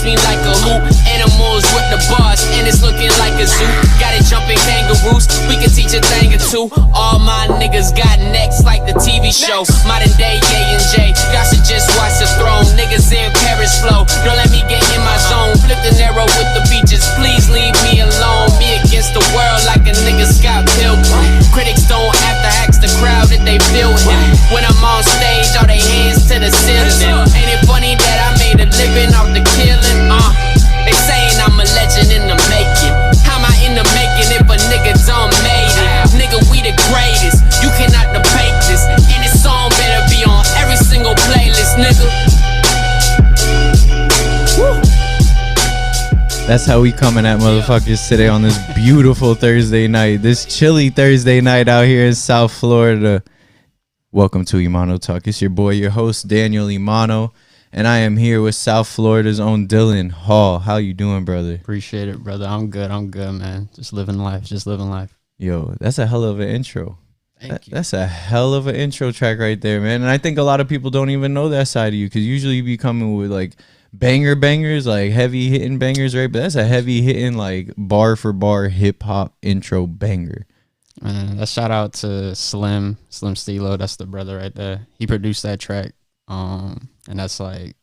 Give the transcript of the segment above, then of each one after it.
embrace me like a hoop. Animals with the bars, and it's looking like a zoo. Got it jumping kangaroos, we can teach a thing or two. All my niggas got necks like the TV show. Modern day J&J, y'all should just watch the throne. Niggas in Paris flow, don't let me get in my zone. Flip the narrow with the beaches, please leave me alone. Me against the world like a nigga Scott Pilgrim. Critics don't have to ask the crowd that they feel him. When I'm on stage, all they hands to the ceiling. Ain't it funny that I made a living off the killing? They saying I'm a legend in the making. How am I in the making if a nigga done made it? Nigga, we the greatest. You cannot debate this. And this song better be on every single playlist, nigga. Woo. That's how we coming at motherfuckers today on this beautiful Thursday night. This chilly Thursday night out here in South Florida. Welcome to Emano Talk. It's your boy, your host, Daniel Emano. And I am here with South Florida's own Dylan Hall. How you doing, brother? Appreciate it, brother. I'm good, man. Just living life. Yo, that's a hell of an intro. Thank you. That's a hell of an intro track right there, man. And I think a lot of people don't even know that side of you, because usually you be coming with like bangers, like heavy hitting bangers, right? But that's a heavy hitting, like bar for bar hip hop intro banger. Man, let's shout out to Slim Stilo. That's the brother right there. He produced that track. And that's like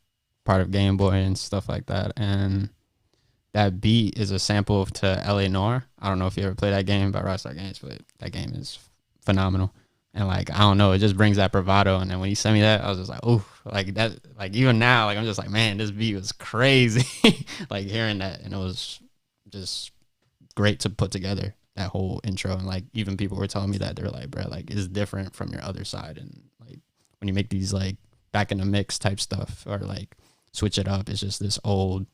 part of Game Boy and stuff like that. And that beat is a sample to LA Noir. I don't know if you ever played that game by Rockstar Games, but that game is phenomenal. And like, I don't know, it just brings that bravado. And then when he sent me that, I was just like, oh, like that, like even now, like I'm just like, man, this beat was crazy. Like hearing that, and it was just great to put together that whole intro. And like even people were telling me that, they were like, bro, like it's different from your other side. And like when you make these like back in the mix type stuff or like switch it up, it's just this old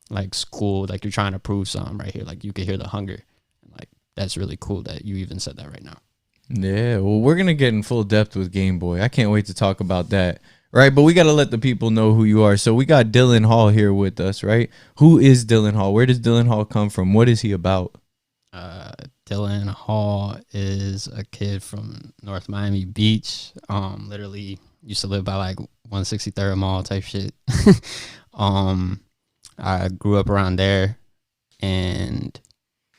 like school, like you're trying to prove something right here. Like you can hear the hunger, and like that's really cool that you even said that right now. Yeah, well, we're gonna get in full depth with Game Boy. I can't wait to talk about that, right? But we got to let the people know who you are. So we got Dylan Hall here with us, right? Who is Dylan Hall? Where does Dylan Hall come from? What is he about? Dylan Hall is a kid from North Miami Beach. Literally used to live by like 163rd Mall type shit. I grew up around there, and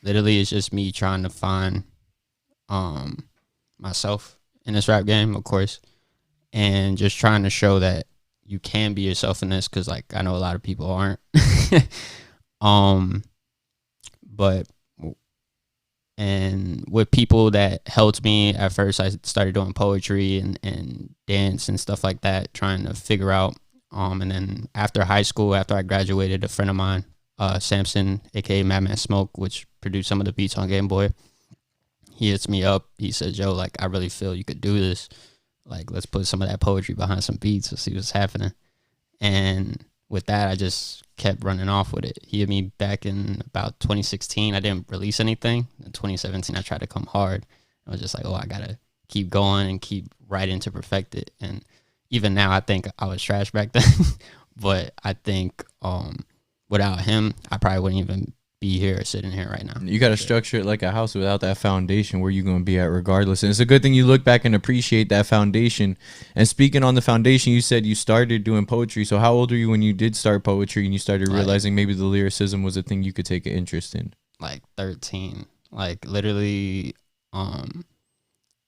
literally it's just me trying to find myself in this rap game, of course, and just trying to show that you can be yourself in this, because like I know a lot of people aren't. But and with people that helped me at first, I started doing poetry and dance and stuff like that, trying to figure out. And then after high school, after I graduated, a friend of mine, Samson, aka Madman Smoke, which produced some of the beats on Game Boy, he hits me up. He says, "Yo, like I really feel you could do this. Like let's put some of that poetry behind some beats and see what's happening." And with that, I just kept running off with it. He hit me back in about 2016. I didn't release anything. In 2017, I tried to come hard. I was just like, oh, I got to keep going and keep writing to perfect it. And even now, I think I was trash back then. But I think without him, I probably wouldn't even be here sitting here right now. You got to structure it like a house. Without that foundation, where you going to be at regardless. And it's a good thing you look back and appreciate that foundation. And speaking on the foundation, you said you started doing poetry. So how old were you when you did start poetry and you started realizing maybe the lyricism was a thing you could take an interest in? Like 13. Like literally,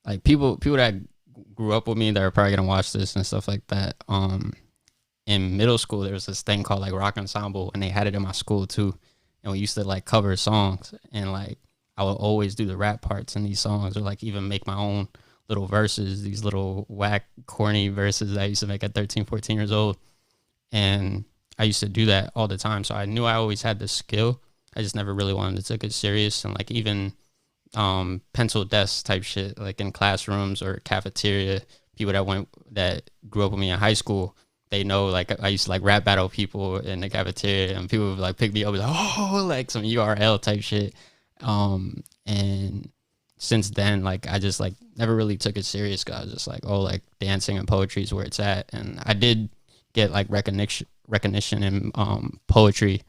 like people that grew up with me that are probably gonna watch this and stuff like that. In middle school, there was this thing called like rock ensemble, and they had it in my school too. And we used to like cover songs, and like I would always do the rap parts in these songs, or like even make my own little verses, these little whack, corny verses that I used to make at 13, 14 years old. And I used to do that all the time. So I knew I always had the skill. I just never really wanted to take it serious. And like even pencil desk type shit, like in classrooms or cafeteria, people that grew up with me in high school, they know like I used to like rap battle people in the cafeteria, and people would like pick me up and like, oh, like some URL type shit. And since then, like I just like never really took it serious, because I was just like, oh, like dancing and poetry is where it's at. And I did get like recognition in poetry,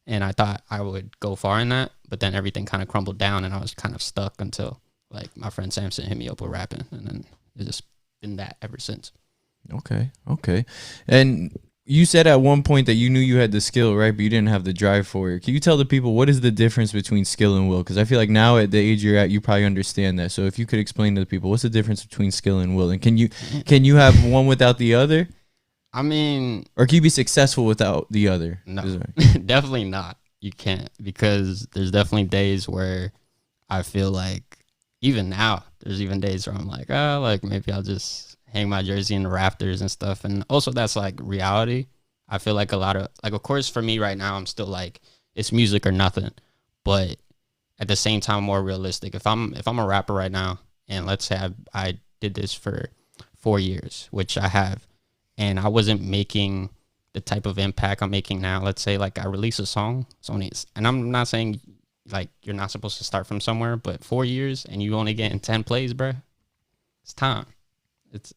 and I thought I would go far in that, but then everything kind of crumbled down, and I was kind of stuck until like my friend Samson hit me up with rapping, and then it's just been that ever since. Okay. And you said at one point that you knew you had the skill, right? But you didn't have the drive for it. Can you tell the people what is the difference between skill and will? Because I feel like now at the age you're at, you probably understand that. So if you could explain to the people, what's the difference between skill and will? And can you have one without the other? I mean, or can you be successful without the other? No, definitely not. You can't, because there's definitely days where I feel like, even now, there's even days where I'm like, oh, like maybe I'll just hang my jersey in the rafters and stuff. And also that's like reality. I feel like a lot of, like, of course for me right now, I'm still like, it's music or nothing. But at the same time, more realistic. If I'm a rapper right now, and let's say I did this for 4 years, which I have, and I wasn't making the type of impact I'm making now. Let's say like I release a song, and I'm not saying like you're not supposed to start from somewhere, but 4 years and you only getting 10 plays, bro. It's time. It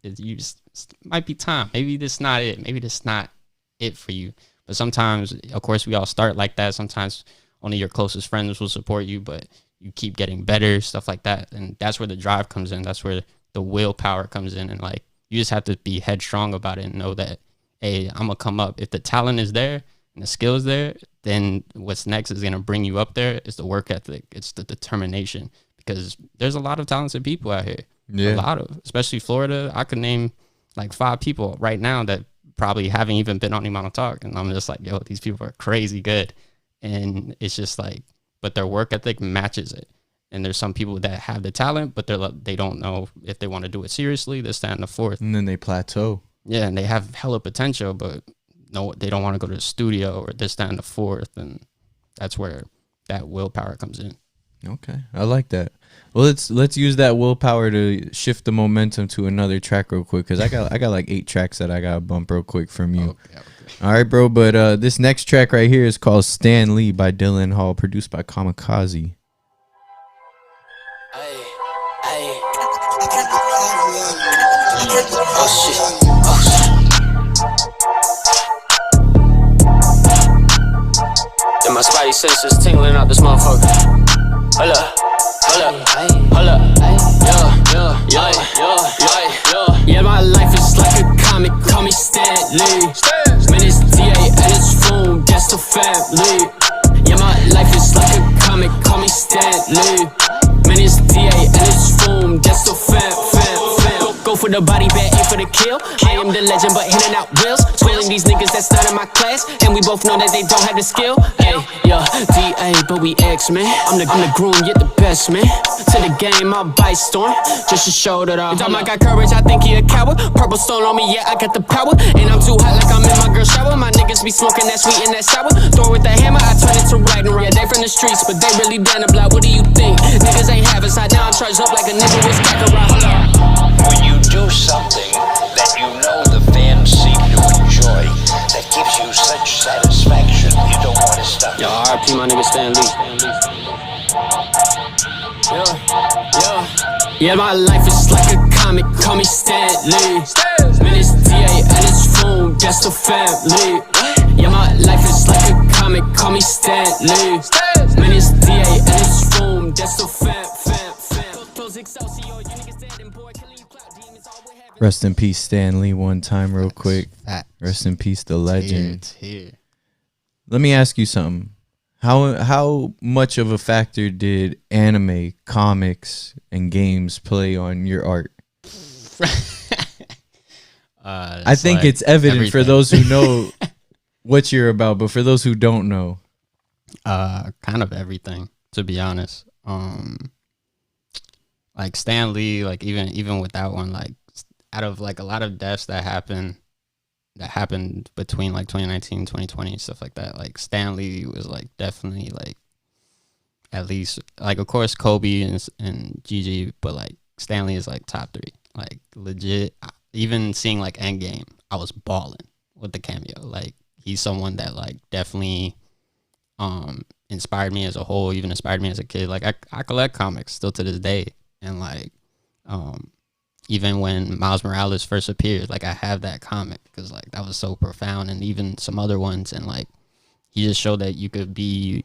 might be time. Maybe this not it. Maybe this not it for you. But sometimes, of course, we all start like that. Sometimes only your closest friends will support you, but you keep getting better, stuff like that. And that's where the drive comes in. That's where the willpower comes in. And like, you just have to be headstrong about it and know that, hey, I'm gonna come up. If the talent is there and the skill is there, then what's next is gonna bring you up there. It's the work ethic. It's the determination, because there's a lot of talented people out here. Yeah. A lot of, especially Florida. I could name like 5 people right now that probably haven't even been on Emano Talk, and I'm just like, yo, these people are crazy good. And it's just like, but their work ethic matches it. And there's some people that have the talent, but they don't know if they want to do it seriously. This, that, and the fourth. And then they plateau. Yeah, and they have hella potential, but no, they don't want to go to the studio or this, that, and the fourth. And that's where that willpower comes in. Okay, I like that. Well, let's use that willpower to shift the momentum to another track real quick, because I got like 8 tracks that I got to bump real quick from you. Okay. All right, bro. But this next track right here is called Stan Lee by Dylan Hall, produced by Kamikaze. Oh shit. Oh shit. And my spidey senses tingling out this motherfucker. Hold up. Hold up. Hold up. Yeah, my life is like a comic. Call me Stan Lee. Man, it's DA and it's phone. That's the family. Yeah, my life is like a comic. Call me Stan Lee. Man, it's DA and it's phone. That's the fam. Go for the body bag, aim for the kill. I am the legend, but handing out wills. Swilling these niggas that's not in my class, and we both know that they don't have the skill. Hey, yeah, DA, but we X-Men. I'm the groom, you're the best man. To the game, I'll bite storm, just to show that I got courage, I think he a coward. Purple stone on me, yeah, I got the power. And I'm too hot like I'm in my girl shower. My niggas be smoking that sweet and that sour. Throw with the hammer, I turn it to Ragnarok. Yeah, they from the streets, but they really down the block. What do you think? Niggas ain't have us, I now I'm charged up like a nigga with Kakarot. Hold up. When you do something that you know the fans seem to enjoy, that gives you such satisfaction, you don't want to stop. Yo, RIP my nigga Stan Lee. Yeah, my life is like a comic, call me Stan Lee. Man, it's DA and it's phone, that's the family. Yeah, my life is like a comic, call me Stan Lee. Man, it's DA and it's phone, that's the fam. Rest in peace, Stan Lee, one time real quick. Facts. Rest in peace, the legend. It's here. Let me ask you something. How much of a factor did anime, comics, and games play on your art? I think like it's evident everything. for those who know what you're about, but for those who don't know. Kind of everything, to be honest. Like Stan Lee, like even with that one, like out of like a lot of deaths that happened between like 2019 2020 stuff like that, like Stan Lee was like definitely like, at least, like, of course Kobe and Gigi, but like Stan Lee is like top 3, like legit. Even seeing like Endgame, I was balling with the cameo. Like, he's someone that like definitely inspired me as a whole, even inspired me as a kid. Like, I collect comics still to this day, and like even when Miles Morales first appeared, like, I have that comic because like that was so profound, and even some other ones. And like, he just showed that you could be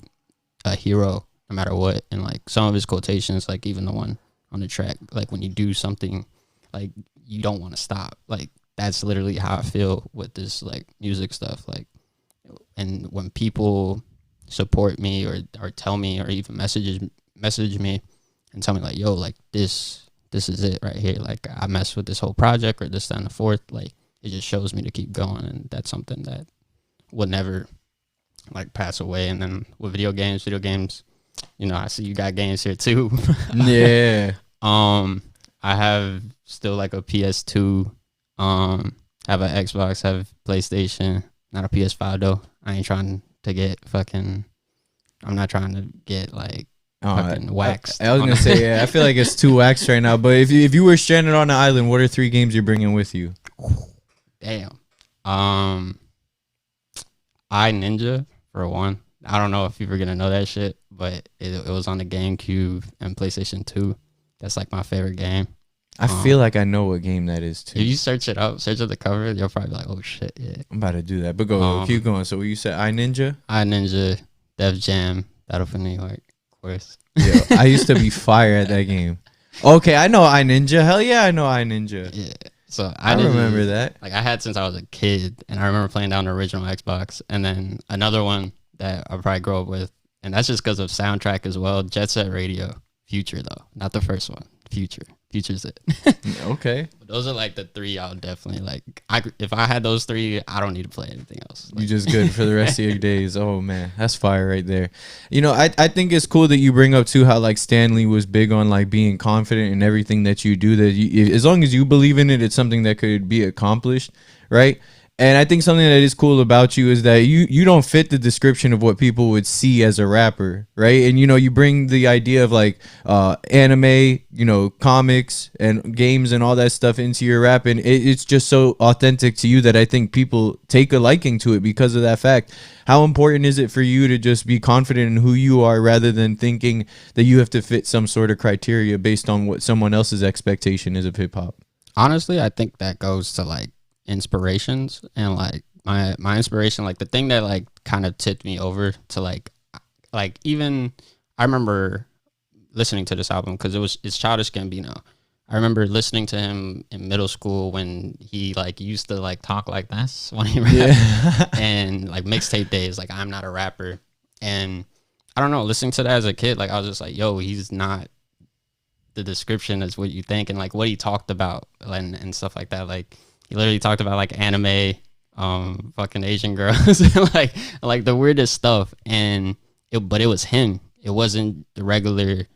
a hero no matter what. And like some of his quotations, like even the one on the track, like when you do something, like you don't want to stop. Like that's literally how I feel with this like music stuff. Like, and when people support me or tell me or even message me and tell me like, yo, like this is it right here. Like I messed with this whole project or this, that, and the fourth. Like it just shows me to keep going, and that's something that will never like pass away. And then with video games, you know, I see you got games here too. Yeah. I have still like a PS2, have an Xbox, have PlayStation, not a PS5 though. I ain't trying to get fucking, I'm not trying to get like fucking waxed. I was gonna say, yeah, I feel like it's too waxed right now. But if you were stranded on an island, what are 3 games you're bringing with you? Damn. I Ninja for one. I don't know if you were gonna know that shit, but it was on the GameCube and PlayStation 2. That's like my favorite game. I feel like I know what game that is too. If you search it up, search up the cover, you'll probably be like, oh shit, yeah. I'm about to do that, but go keep going. So you said I Ninja? I Ninja, Def Jam, Battle for New York, of course. Yeah, I used to be fire at that game. Okay, I know I Ninja. Hell yeah, I know I Ninja. Yeah. So I remember that. Like I had since I was a kid, and I remember playing down the original Xbox, and then another one that I probably grew up with, and that's just because of soundtrack as well. Jet Set Radio, Future though, not the first one. Future's it. Okay. But those are like the 3 I'll definitely like. If I had those 3, I don't need to play anything else. Like, You just good for the rest of your days. Oh man, that's fire right there. You know, I think it's cool that you bring up too how like Stanley was big on like being confident in everything that you do. That you, as long as you believe in it, it's something that could be accomplished, right? And I think something that is cool about you is that you don't fit the description of what people would see as a rapper, right? And, you know, you bring the idea of like anime, you know, comics and games and all that stuff into your rap. And it's just so authentic to you that I think people take a liking to it because of that fact. How important is it for you to just be confident in who you are rather than thinking that you have to fit some sort of criteria based on what someone else's expectation is of hip hop? Honestly, I think that goes to like inspirations, and like my inspiration, like the thing that like kind of tipped me over to like even I remember listening to this album because it's Childish Gambino. I remember listening to him in middle school when he like used to like talk like this when he rapped, and like mixtape days, like I'm not a rapper, and I don't know, listening to that as a kid, like I was just like, yo, he's not the description as what you think, and like what he talked about and stuff like that. Like he literally talked about like anime, fucking Asian girls, like the weirdest stuff. But it was him. It wasn't the regular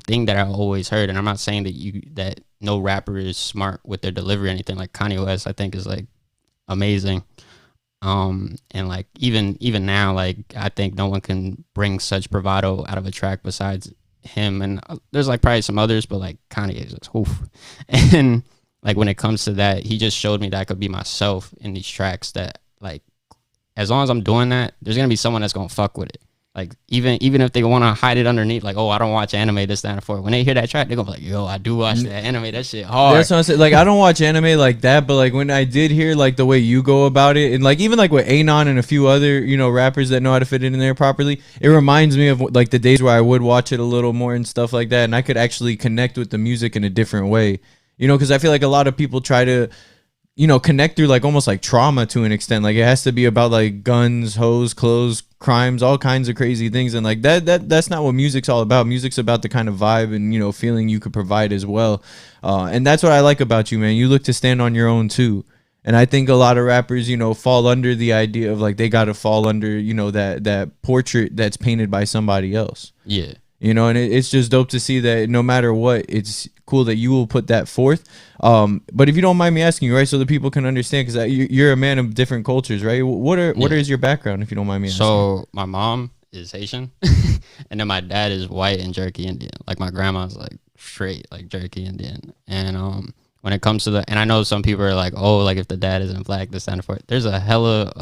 thing that I always heard. And I'm not saying that no rapper is smart with their delivery or anything. Like Kanye West, I think is like amazing. And like even now, like I think no one can bring such bravado out of a track besides him. And there's like probably some others, but like Kanye is just oof. And like when it comes to that, he just showed me that I could be myself in these tracks. That like, as long as I'm doing that, there's gonna be someone that's gonna fuck with it. Like even if they want to hide it underneath, like, oh, I don't watch anime, this, that, and for. When they hear that track, they're gonna be like, yo, I do watch that anime. That shit hard. That's what I'm saying. Like, I don't watch anime like that, but like when I did hear like the way you go about it, and like even like with Anon and a few other, you know, rappers that know how to fit it in there properly, it reminds me of like the days where I would watch it a little more and stuff like that, and I could actually connect with the music in a different way. You know, because I feel like a lot of people try to, you know, connect through like almost like trauma to an extent. Like it has to be about like guns, hoes, clothes, crimes, all kinds of crazy things. And like that's not what music's all about. Music's about the kind of vibe and, you know, feeling you could provide as well. And that's what I like about you, man. You look to stand on your own too. And I think a lot of rappers, you know, fall under the idea of like they got to fall under, you know, that portrait that's painted by somebody else. Yeah. You know, and it's just dope to see that no matter what, it's cool that you will put that forth. But if you don't mind me asking you, right, so the people can understand, because you're a man of different cultures, right? What is your background, if you don't mind me asking? So my mom is Haitian, and then my dad is white and jerky Indian. Like my grandma's like straight like jerky Indian. And when it comes to and I know some people are like, oh, like if the dad isn't black, this and for it. There's a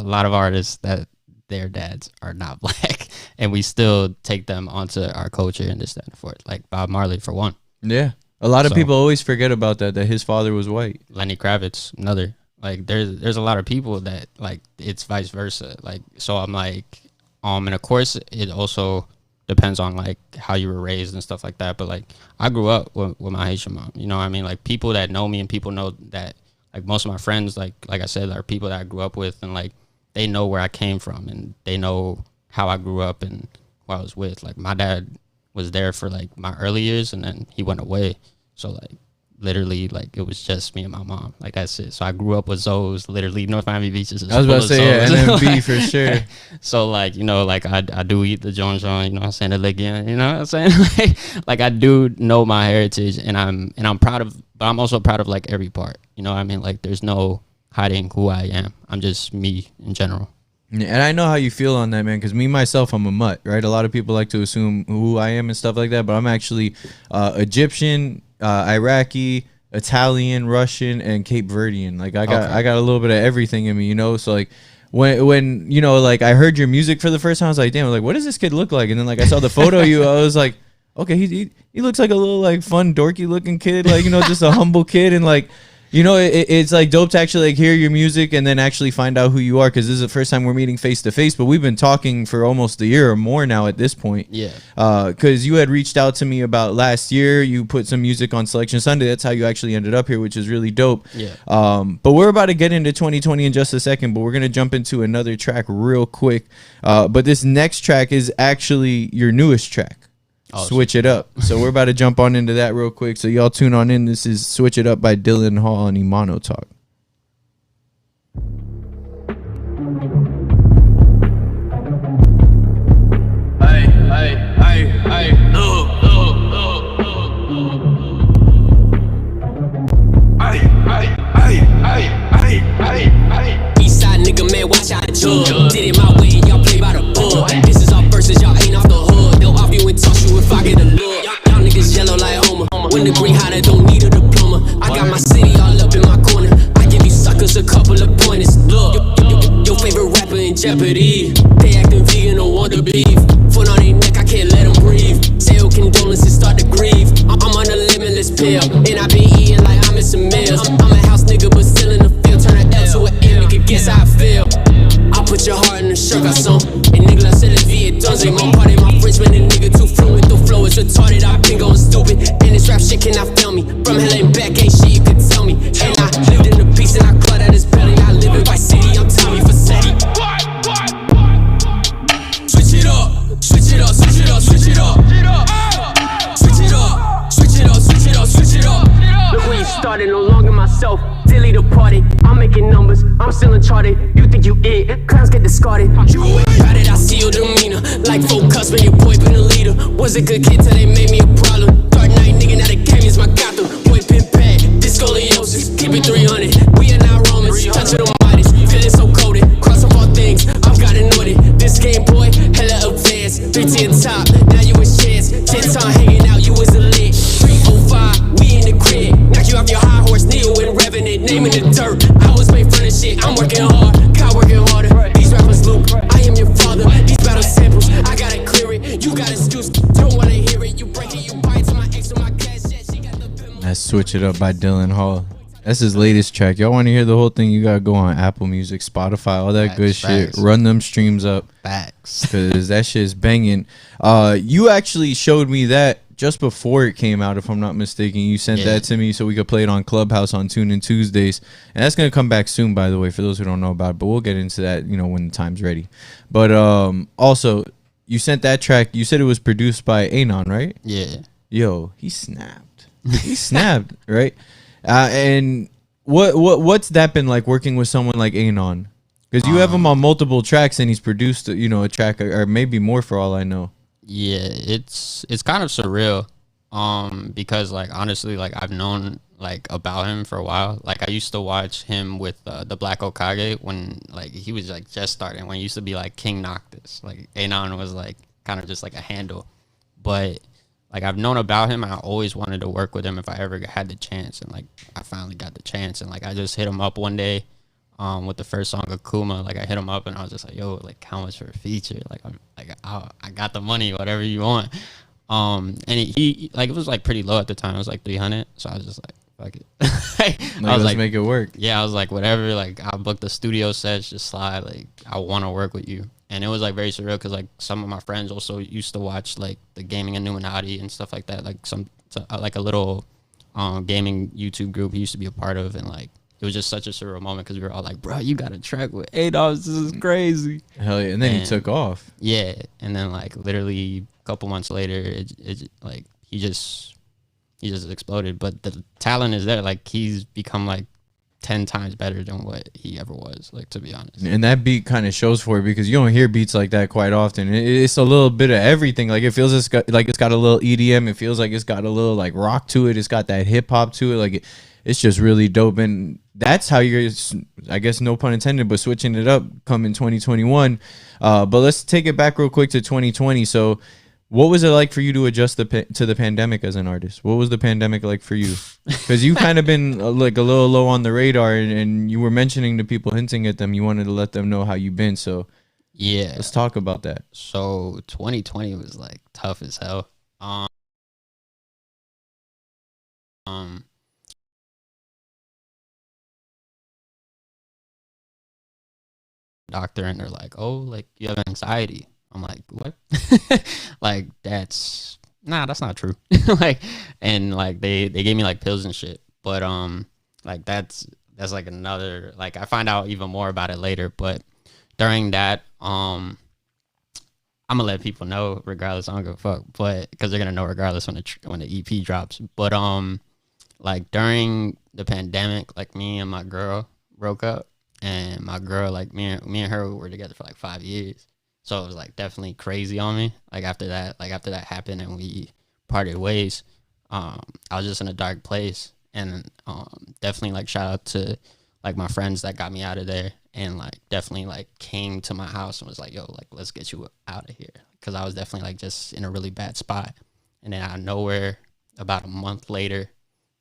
lot of artists that their dads are not black, and we still take them onto our culture and this and for it. Like Bob Marley for one. Yeah. A lot of people always forget about that his father was white. Lenny Kravitz, another. Like there's a lot of people that like it's vice versa. Like so I'm like and of course it also depends on like how you were raised and stuff like that. But like I grew up with my Haitian mom. You know what I mean? Like people that know me and people know that like most of my friends, like I said, are people that I grew up with, and like they know where I came from, and they know how I grew up and who I was with. Like my dad was there for like my early years, and then he went away. So like literally, like it was just me and my mom. Like that's it. So I grew up with zoes. Literally, North Miami Beach is I was about to say, yeah, NMB for sure. So like, you know, like I do eat the John John, you know what I'm saying, the again, you know what I'm saying? like I do know my heritage, and I'm proud of, but I'm also proud of like every part. You know what I mean? Like there's no hiding who I am. I'm just me in general. Yeah, and I know how you feel on that, man, because me, myself, I'm a mutt, right? A lot of people like to assume who I am and stuff like that, but I'm actually Egyptian, Iraqi, Italian, Russian, and Cape Verdean. Like I got a little bit of everything in me, you know? So like when you know, like I heard your music for the first time, I was like, damn, like what does this kid look like? And then like I saw the photo of you, I was like, okay, he looks like a little like fun, dorky looking kid, like, you know, just a humble kid. And like, you know, it's like dope to actually like hear your music and then actually find out who you are, because this is the first time we're meeting face to face. But we've been talking for almost a year or more now at this point. Yeah. Because you had reached out to me about last year. You put some music on Selection Sunday. That's how you actually ended up here, which is really dope. Yeah. But we're about to get into 2020 in just a second. But we're gonna jump into another track real quick. But this next track is actually your newest track. Switch It Up. So we're about to jump on into that real quick. So y'all tune on in. This is Switch It Up by Dylan Hall on Emano Talk. Eastside nigga, man, watch out, jug. Did it my way, y'all play by the book. This is our verses, y'all ain't off the hood. They'll off you and toss you if I get a look. Y'all niggas yellow like Homer. When the green hotter, don't need a diploma. I got my city all up in my corner. I give you suckers a couple of pointers. Look, your favorite rapper in jeopardy. They acting vegan, don't want the beef. Foot on their neck, I can't let them breathe. Sale condolences, start to grieve. I'm on a limitless pill, and I been eating like I'm in some meals. I'm a house nigga, but still in the field. Turn an L to an M, you can guess how I feel. I'll put your heart in the shirt, got some. And nigga, I said la vie est dangereux. Mon party, my Frenchman, and nigga too fluent. The flow is retarded, I've been going stupid. And this rap shit cannot fail me. From hell and back, ain't shit you could tell me. And I lived in the peace, and I clawed at his belly. I live in Vice City, I'm Tommy Fassetti. Switch it up, switch it up, switch it up, switch it up. Switch it up, switch it up, switch it up, switch it up. Look where you started, no longer myself. Dilly the party, I'm making numbers, I'm still uncharted. You think you it, crowns get discarded. You got it, I see your demeanor. Like folk cussman, your boy been a leader. Was a good kid till they made me a problem. Dark night nigga, now the game is my Gotham. Boy pin pad, this scoliosis. Keep it 300, we are not Romans. Touch of the mighty, feeling so coated. Cross up all things, I've got it noted. This game boy, hella advanced. 3 to top, now you a chance. 10 time hanging out, you was a lit. 305, we in the crib. Knock you off your high horse, Neo and revving it. Naming the dirt, I was made for this shit. I'm working hard, God working harder. These rappers loop, I am your father. These battle samples, I gotta clear it. You got excuse, don't wanna hear it. You break it, you bite to my ex or my cash. She got the pimp. That's Switch It Up by Dylan Hall. That's his latest track. Y'all want to hear the whole thing? You gotta go on Apple Music, Spotify, all that good shit. Run them streams up. Facts. Cause that shit is banging. You actually showed me that just before it came out, if I'm not mistaken. You sent that to me so we could play it on Clubhouse on Tune In Tuesdays, and that's gonna come back soon, by the way, for those who don't know about it. But we'll get into that, you know, when the time's ready. But also, you sent that track. You said it was produced by Anon, right? Yeah. Yo, he snapped. He snapped, right? And what's that been like working with someone like Anon? Because you have him on multiple tracks, and he's produced, you know, a track or maybe more for all I know. Yeah, it's kind of surreal. Because like honestly, like I've known like about him for a while. Like I used to watch him with the Black Okage when like he was like just starting, when he used to be like King Noctis. Like Anon was like kind of just like a handle. But like I've known about him, and I always wanted to work with him if I ever had the chance, and like I finally got the chance. And like I just hit him up one day with the first song Akuma. Like I hit him up and I was just like, yo, like how much for a feature? Like I got the money, whatever you want. And he like, it was like pretty low at the time. It was like 300. So I was just like, fuck it. I was let's like, make it work. yeah, I was like, whatever. Like I'll book the studio sets, just slide. Like I want to work with you. And it was like very surreal because like some of my friends also used to watch like the Gaming Illuminati and stuff like that. Like like a little gaming YouTube group he used to be a part of, and like it was just such a surreal moment because we were all like, bro, you got a track with $8. This is crazy. Hell yeah. And then he took off. Yeah. And then like literally a couple months later, it like he just exploded. But the talent is there. Like he's become like 10 times better than what he ever was, like, to be honest. And that beat kind of shows for it because you don't hear beats like that quite often. It's a little bit of everything. Like it feels it's got a little EDM. It feels like it's got a little like rock to it. It's got that hip hop to it. Like it's just really dope. And that's how you're, I guess, no pun intended, but switching it up come in 2021. But let's take it back real quick to 2020. So what was it like for you to adjust to the pandemic as an artist? What was the pandemic like for you? Because you kind of been like a little low on the radar, and you were mentioning to people, hinting at them, you wanted to let them know how you've been. So yeah, let's talk about that. So 2020 was like tough as hell. Doctor, and they're like, oh, like you have anxiety. I'm like, what? Like that's not true. Like, and like they gave me like pills and shit. But like that's like another, like I find out even more about it later. But during that, I'm gonna let people know regardless. I don't give a fuck, but because they're gonna know regardless when the EP drops. But like during the pandemic, like me and my girl broke up, and my girl, like me and her were together for like 5 years. So it was like definitely crazy on me. Like after that happened and we parted ways, I was just in a dark place. And definitely like shout out to like my friends that got me out of there, and like definitely like came to my house and was like, yo, like let's get you out of here, because I was definitely like just in a really bad spot. And then out of nowhere, about a month later,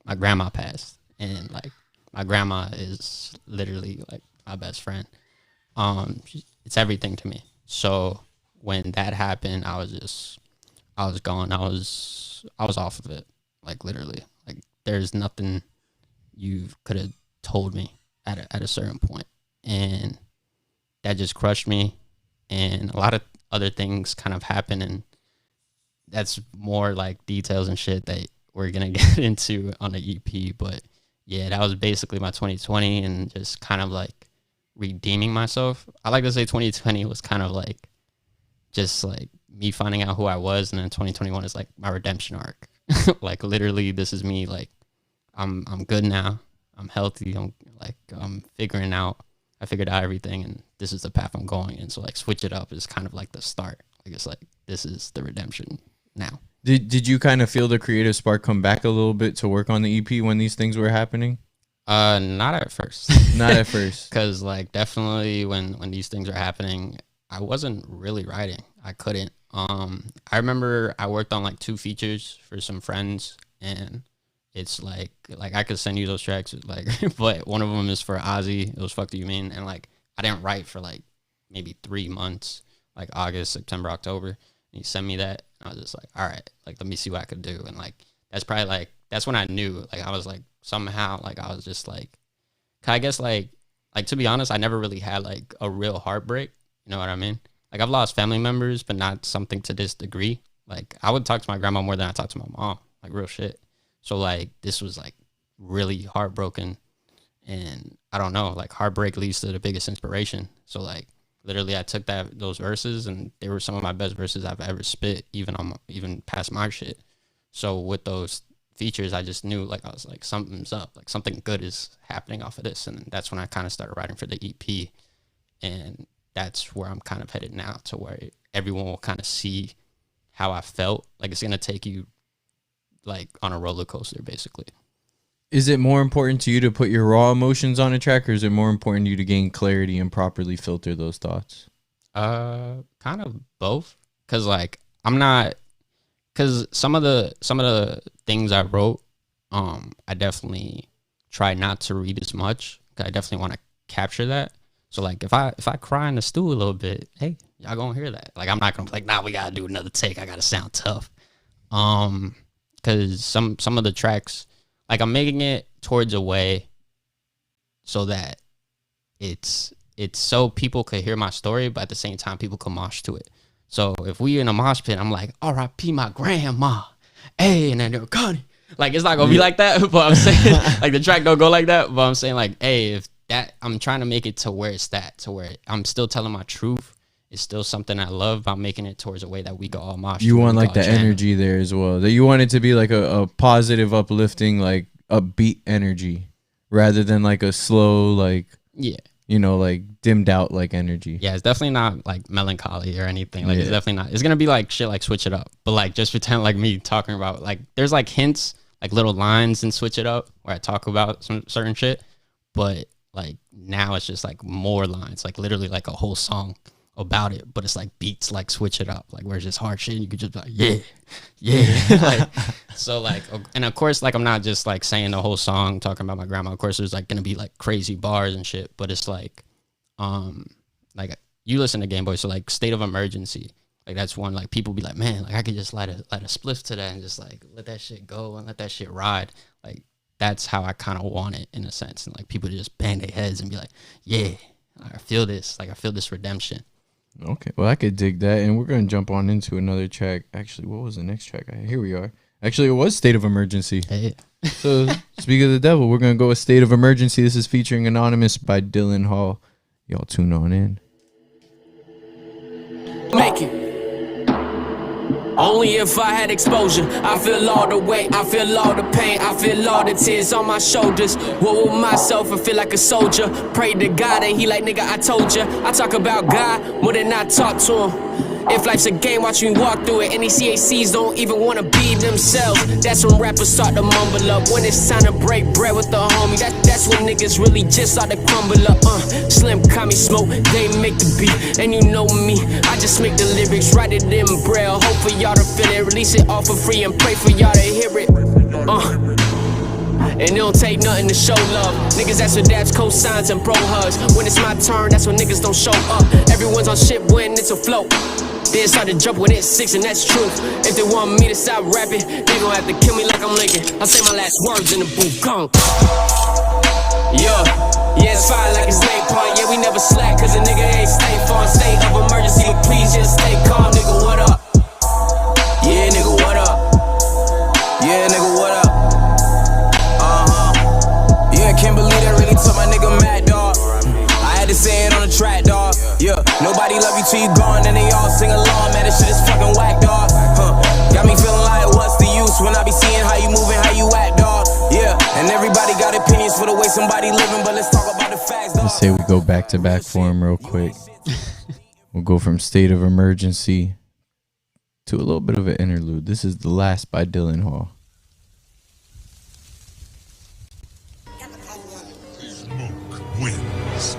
my grandma passed, and like my grandma is literally like my best friend. It's everything to me. So when that happened, I was gone. I was off of it. Like literally, like there's nothing you could have told me at a certain point, and that just crushed me. And a lot of other things kind of happened, and that's more like details and shit that we're gonna get into on the EP. But yeah, that was basically my 2020, and just kind of like redeeming myself. I like to say 2020 was kind of like just like me finding out who I was, and then 2021 is like my redemption arc. Like literally, this is me. Like I'm good now. I'm healthy. I'm figuring out. I figured out everything, and this is the path I'm going in. So like switch it up is kind of like the start. Like it's like this is the redemption now. Did you kind of feel the creative spark come back a little bit to work on the EP when these things were happening? Not at first. Not at first. Because like definitely when these things are happening, I wasn't really writing. I couldn't. I remember I worked on like 2 features for some friends, and it's like I could send you those tracks, like, but one of them is for Ozzy. It was Fuck Do You Mean? And like I didn't write for like maybe 3 months, like August, September, October. And he sent me that, and I was just like, all right, like let me see what I could do. And like that's when I knew, like I was like somehow like I was just like, I guess like to be honest, I never really had like a real heartbreak. You know what I mean? Like I've lost family members, but not something to this degree. Like I would talk to my grandma more than I talk to my mom, like real shit. So like this was like really heartbroken, and I don't know, like heartbreak leads to the biggest inspiration. So like literally I took those verses, and they were some of my best verses I've ever spit, even past my shit. So with those features, I just knew, like I was like, something's up, like something good is happening off of this. And that's when I kind of started writing for the EP, and that's where I'm kind of headed now, to where everyone will kind of see how I felt. Like it's gonna take you like on a roller coaster, basically. Is it more important to you to put your raw emotions on a track, or is it more important to you to gain clarity and properly filter those thoughts? Kind of both. Cause like cause some of the things I wrote, I definitely try not to read as much, cause I definitely want to capture that. So like if I cry in the stew a little bit, hey, y'all gonna hear that. Like I'm not gonna be like, nah, we gotta do another take. I gotta sound tough. Cause some of the tracks, like I'm making it towards a way so that it's so people could hear my story, but at the same time people can mosh to it. So if we in a mosh pit, I'm like, R.I.P. my grandma, hey, and then they're Connie, Like, it's not gonna be like that, but I'm saying, like, the track don't go like that, but I'm saying, like, hey, if that, I'm trying to make it to where it's that, to where I'm still telling my truth. It's still something I love, but I'm making it towards a way that we go all mosh. You want like the energy there as well. That you want it to be like a positive, uplifting, like upbeat energy, rather than like a slow, like, yeah, you know, like dimmed out like energy. Yeah, it's definitely not like melancholy or anything. Like, it's definitely not. It's gonna be like shit like Switch It Up, but like just pretend like me talking about, like, there's like hints, like little lines in Switch It Up where I talk about some certain shit, but like now it's just like more lines, like literally like a whole song about it, but it's like beats like Switch It Up, like where it's just hard shit and you could just be like, yeah. Like, so like, and of course, like, I'm not just like saying the whole song talking about my grandma. Of course there's like gonna be like crazy bars and shit, but it's like you listen to Game Boy, so like State of Emergency, like that's one, like people be like, man, like I could just light a spliff to that and just like let that shit go and let that shit ride. Like, that's how I kind of want it in a sense, and like people to just bang their heads and be like, yeah, I feel this, like I feel this redemption. Okay, well, I could dig that, and we're gonna jump on into another track. Actually, what was the next track? Here we are. Actually, it was State of Emergency. Hey. So, speak of the devil, we're gonna go with State of Emergency. This is featuring Anonymous by Dylan Hall. Y'all tune on in. Make it. Only if I had exposure. I feel all the weight, I feel all the pain, I feel all the tears on my shoulders. War with myself and feel like a soldier. Pray to God and he like, nigga, I told ya. I talk about God more than I talk to him. If life's a game, watch me walk through it. Any CACs don't even wanna be themselves. That's when rappers start to mumble up. When it's time to break bread with the homie, that's when niggas really just start to crumble up. Slim, call me Smoke, they make the beat. And you know me, I just make the lyrics, write it in braille. Hope for y'all to feel it, release it all for free and pray for y'all to hear it. And it don't take nothing to show love. Niggas ask for dabs, cosigns, and bro hugs. When it's my turn, that's when niggas don't show up. Everyone's on shit when it's afloat. Then start to jump when it's 6, and that's true. If they want me to stop rapping, they gon' have to kill me like I'm Lincoln. I say my last words in the booth, gone. Yeah, it's fire like it's napalm. Yeah, we never slack, cause a nigga ain't stay farm. State of emergency, but please just stay calm. Nigga, what up? Yeah, nigga, what up? Yeah, nigga, what up? Yeah, can't believe that really took my nigga mad, dog. I had to say it on the track, dog. Yeah, nobody love you till you gone, and they all sing along. Man, this shit is fucking whack, dog. Got me feeling like, what's the use when I be seeing how you moving, how you act, dog. Yeah, and everybody got opinions for the way somebody living, but let's talk about the facts, dog. Let's say we go back to back for him real quick. We'll go from State of Emergency to a little bit of an interlude. This is The Last by Dylan Hall. Wins.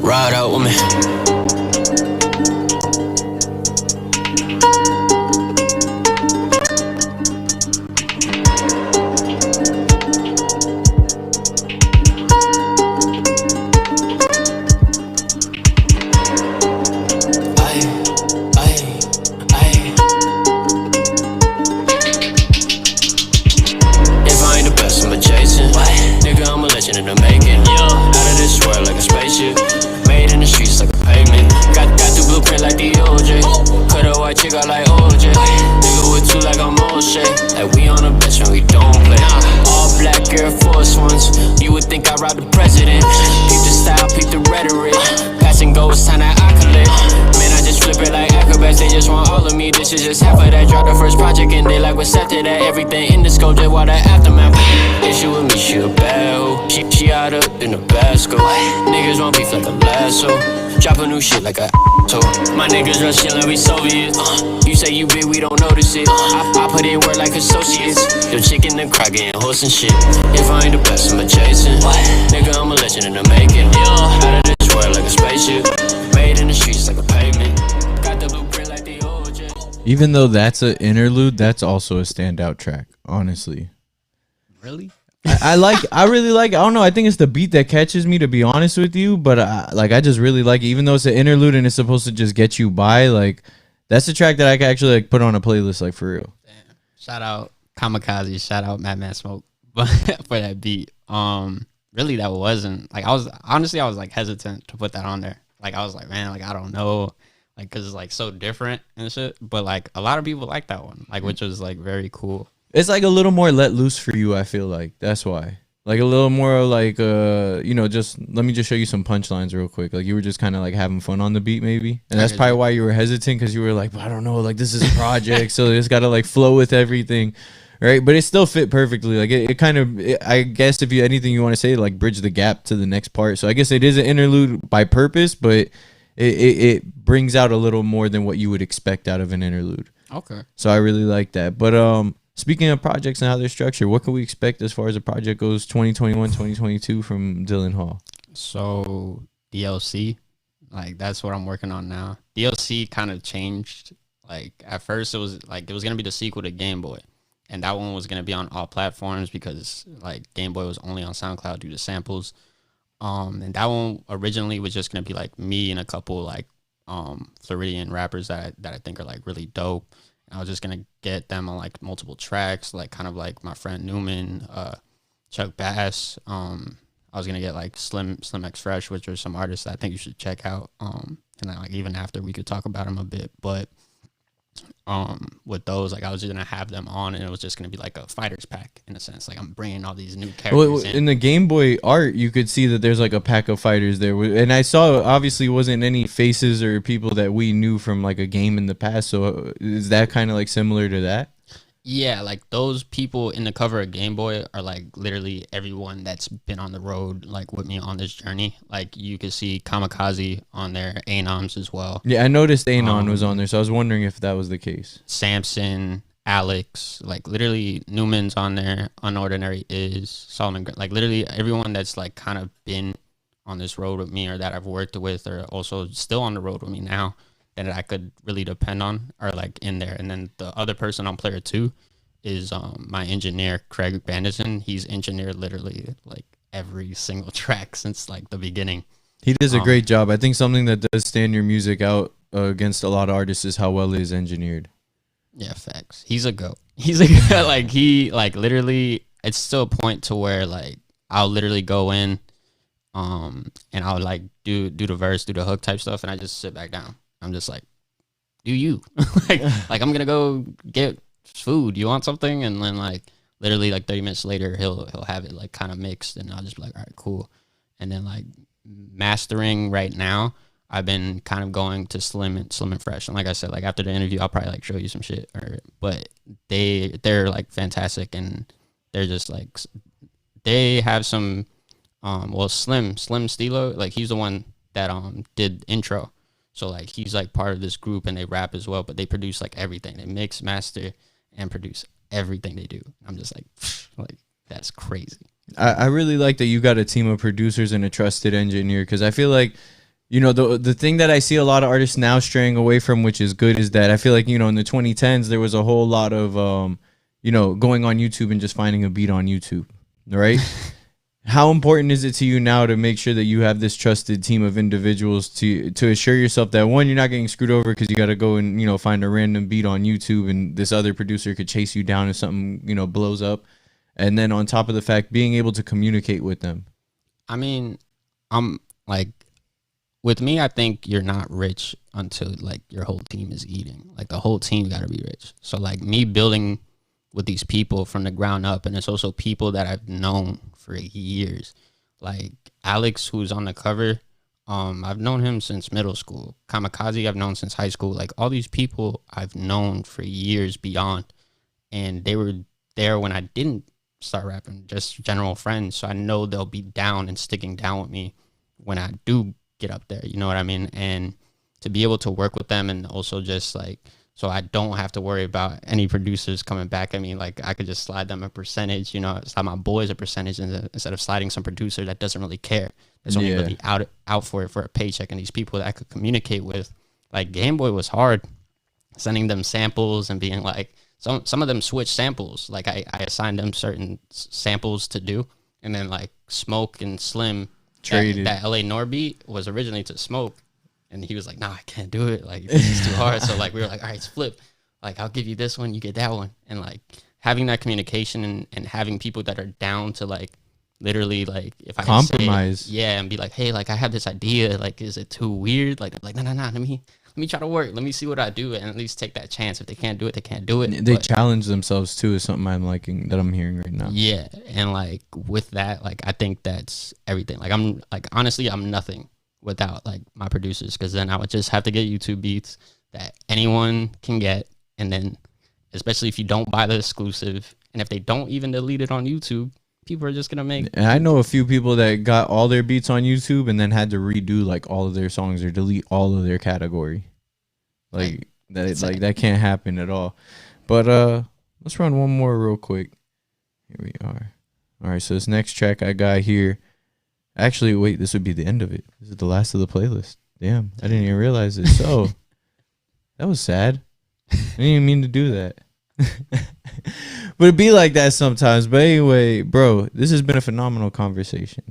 Ride out with me. If I ain't the best, I'ma chase it. Nigga, I'm a legend in the making. Out of this world like a spaceship. Made in the streets like a pavement. Got the blueprint like the OJ. Cut a white chick out like OJ. Nigga with two like I'm O'Shea. Like we on a bench and we don't play. All black Air Force Ones. You would think I robbed the president. Peep the style, peep the rhetoric. Pass and go, it's time that I collect. Man, I just flip it like acrobats. They just want all of me. This is just half of that. Drop the first project and they like what's after that. Everything in the scope, just while the aftermath. Issue with me, she a bad hoe. She out up in the basco. Niggas want beef like a lasso. Drop a new shit like a toe. My niggas rush shit like we Soviets. You say you big, we don't notice it. I put in work like associates. Your chicken and crack getting horse and shit. If I ain't the best, I'ma chasing. Nigga, I'm a legend in the making. Out of this world like a spaceship. Made in the streets like a pavement. Got the blueprint like the OJ. Even though that's an interlude, that's also a standout track, honestly. Really? I really like it. I don't know. I think it's the beat that catches me, to be honest with you. But I just really like it. Even though it's an interlude and it's supposed to just get you by, like, that's a track that I can actually like put on a playlist, like, for real. Damn. Shout out Kamikaze. Shout out Madman Smoke for that beat. really that wasn't like, I was like hesitant to put that on there. Like I was like, man, like I don't know, like because it's like so different and shit. But like a lot of people like that one, like which was like very cool. It's like a little more let loose for you, I feel like. That's why. Like a little more like just let me just show you some punchlines real quick. Like you were just kind of like having fun on the beat maybe. And that's probably why you were hesitant, cuz you were like, I don't know, like this is a project, so it's got to like flow with everything. Right? But it still fit perfectly. Like it kind of I guess if you anything you want to say, like bridge the gap to the next part. So I guess it is an interlude by purpose, but it brings out a little more than what you would expect out of an interlude. Okay. So I really like that. But speaking of projects and how they're structured, what can we expect as far as the project goes 2021, 2022 from Dylan Hall? So DLC, like that's what I'm working on now. DLC kind of changed. Like at first it was gonna be the sequel to Game Boy, and that one was gonna be on all platforms because like Game Boy was only on SoundCloud due to samples. And that one originally was just gonna be like me and a couple like Floridian rappers that I think are like really dope. And I was just gonna get them on like multiple tracks, like kind of like my friend Newman, Chuck Bass. I was gonna get like Slim X Fresh, which are some artists that I think you should check out. And then like even after we could talk about them a bit, but with those, like I was just gonna have them on, and it was just gonna be like a fighters pack in a sense. Like I'm bringing all these new characters in the Game Boy art, you could see that there's like a pack of fighters there, and I saw obviously wasn't any faces or people that we knew from like a game in the past. So is that kind of like similar to that? Yeah, like those people in the cover of Game Boy are like literally everyone that's been on the road like with me on this journey. Like you could see Kamikaze on there, Anoms as well. Yeah, I noticed Anon was on there, so I was wondering if that was the case. Samson, Alex, like literally Newman's on there, Unordinary is, Solomon, like literally everyone that's like kind of been on this road with me or that I've worked with or also still on the road with me now that I could really depend on are like in there. And then the other person on player 2 is my engineer, Craig Bandison. He's engineered literally like every single track since like the beginning. He does a great job. I think something that does stand your music out against a lot of artists is how well it is engineered. Yeah, facts. He's a goat. He's a goat. Like he like literally it's to a point to where like I'll literally go in and I'll like do the verse, do the hook type stuff, and I just sit back down. I'm just like, do you like I'm gonna go get food. You want something? And then like literally like 30 minutes later, he'll have it like kind of mixed, and I'll just be like, all right, cool. And then like mastering right now, I've been kind of going to Slim and Fresh. And like I said, like after the interview, I'll probably like show you some shit. But they're like fantastic, and they're just like they have some. Slim Stilo, like he's the one that did intro. So like he's like part of this group, and they rap as well, but they produce like everything. They mix, master, and produce everything they do. I'm just like that's crazy. I really like that you got a team of producers and a trusted engineer, because I feel like, you know, the thing that I see a lot of artists now straying away from, which is good, is that I feel like, you know, in the 2010s there was a whole lot of you know, going on YouTube and just finding a beat on YouTube, right? How important is it to you now to make sure that you have this trusted team of individuals to assure yourself that, one, you're not getting screwed over because you got to go and, you know, find a random beat on YouTube and this other producer could chase you down if something, you know, blows up. And then on top of the fact, being able to communicate with them. I mean, I'm like, with me, I think you're not rich until like your whole team is eating. Like the whole team got to be rich. So like me building with these people from the ground up, and it's also people that I've known for years. Like Alex, who's on the cover, I've known him since middle school. Kamikaze, I've known since high school. Like all these people I've known for years beyond, and they were there when I didn't start rapping, just general friends. So I know they'll be down and sticking down with me when I do get up there. You know what I mean? And to be able to work with them, and also just like, so I don't have to worry about any producers coming back at me. Like I could just slide them a percentage, you know, slide my boys a percentage instead of sliding some producer that doesn't really care. That's only really out for it for a paycheck. And these people that I could communicate with, like Game Boy was hard, sending them samples and being like, some of them switch samples. Like I assigned them certain samples to do, and then like Smoke and Slim traded. That LA Nor beat was originally to Smoke. And he was like, nah, I can't do it. Like, it's too hard. So, like, we were like, all right, it's flip. Like, I'll give you this one, you get that one. And, like, having that communication and having people that are down to, like, literally like if I compromise, say, yeah, and be like, hey, like I have this idea, like is it too weird? Like no, let me try to work. Let me see what I do, and at least take that chance. If they can't do it, they can't do it. They challenge themselves too. Is something I'm liking that I'm hearing right now. Yeah, and like with that, like I think that's everything. Like I'm like honestly, I'm nothing without like my producers, because then I would just have to get YouTube beats that anyone can get, and then especially if you don't buy the exclusive, and if they don't even delete it on YouTube, people are just gonna make. And I know a few people that got all their beats on YouTube and then had to redo like all of their songs or delete all of their category. Like that can't happen at all. But let's run one more real quick. Here we are. All right, so this next track I got here. Actually, wait, this would be the end of it. This is the last of the playlist. Damn, I didn't even realize it. So that was sad. I didn't even mean to do that. But it be like that sometimes. But anyway, bro, this has been a phenomenal conversation.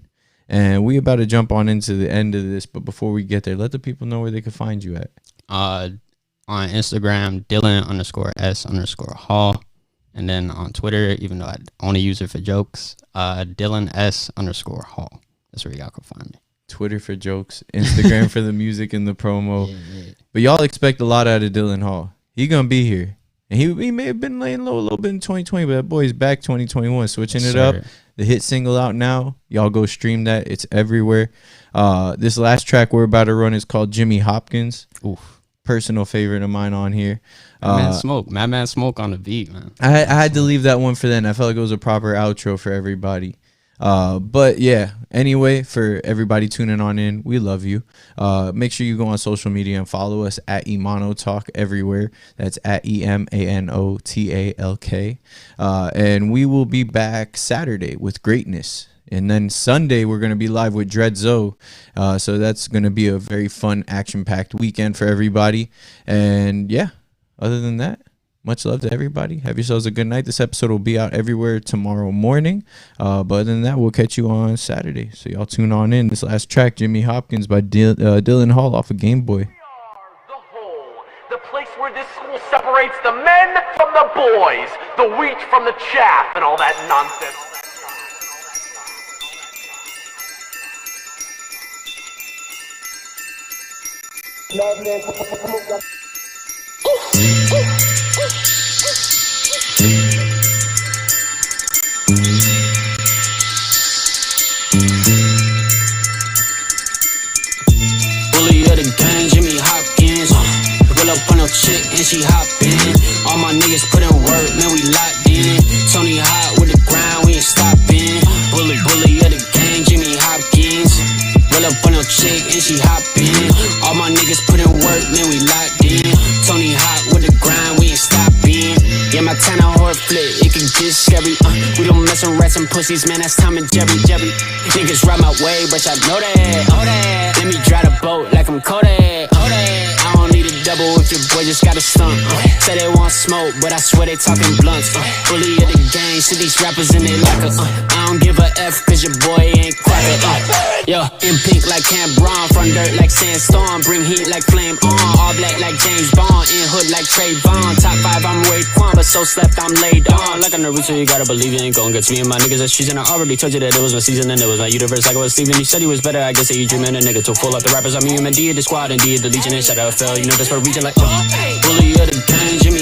And we about to jump on into the end of this. But before we get there, let the people know where they can find you at. On Instagram, Dylan_S_Hall. And then on Twitter, even though I only use it for jokes, DylanS_Hall. That's where y'all can find me. Twitter for jokes, Instagram for the music and the promo. Yeah. But y'all expect a lot out of Dylan Hall. He gonna be here. And he may have been laying low a little bit in 2020, but that boy's back 2021, switching it up. The hit single out now. Y'all go stream that. It's everywhere. This last track we're about to run is called Jimmy Hopkins. Oof. Personal favorite of mine on here. Madman Smoke on the beat, man. I had to leave that one for then. I felt like it was a proper outro for everybody. But yeah, anyway, for everybody tuning on in, we love you. Make sure you go on social media and follow us at Emano Talk everywhere. That's at EMANOTALK. And we will be back Saturday with greatness. And then Sunday, we're going to be live with Dread Zoe. So that's going to be a very fun, action-packed weekend for everybody. And yeah, other than that, much love to everybody. Have yourselves a good night. This episode will be out everywhere tomorrow morning. But other than that, we'll catch you on Saturday. So y'all tune on in. This last track, Jimmy Hopkins by Dylan Hall off of Game Boy. The Hole, the place where this school separates the men from the boys, the wheat from the chaff, and all that nonsense. Bully of the gang, Jimmy Hopkins. Roll up on a chick and she hop in. All my niggas put in work, man, we locked in. Tony hot with the grind, we ain't stopping. Bully of the gang, Jimmy Hopkins. Roll up on a chick and she hop in. All my niggas put in work, man, we locked in. Tony hot with the grind, we ain't stopping. Yeah, my town a hard flip, it can get scary. We don't mess with rats and pussies, man, that's Tom and Jerry. Niggas ride my way, but y'all know that. Let me drive the boat like I'm Kodak. I don't need a double if your boy just got a stunt. Say they want smoke, but I swear they talking blunts. Bully of the gang, see these rappers in their locker. I don't give a F, cause your boy ain't cracker. Yo, in pink like Cam Braun, front dirt like Sandstorm, bring heat like Flame On, all black like James Bond, in hood like Trayvon. Top 5, I'm Raekwon, but so slept, I'm laid on. Like a Naruto, you gotta believe it ain't gon' get to me and my niggas. That's treason. I already told you that it was my season and it was my universe. Like I was Steven, you said he was better. I guess that you dreaming a nigga to full up the rappers. I'm human, D of the squad and D of the Legion and shout out Phil. You know that's for region like bully of the gang, Jimmy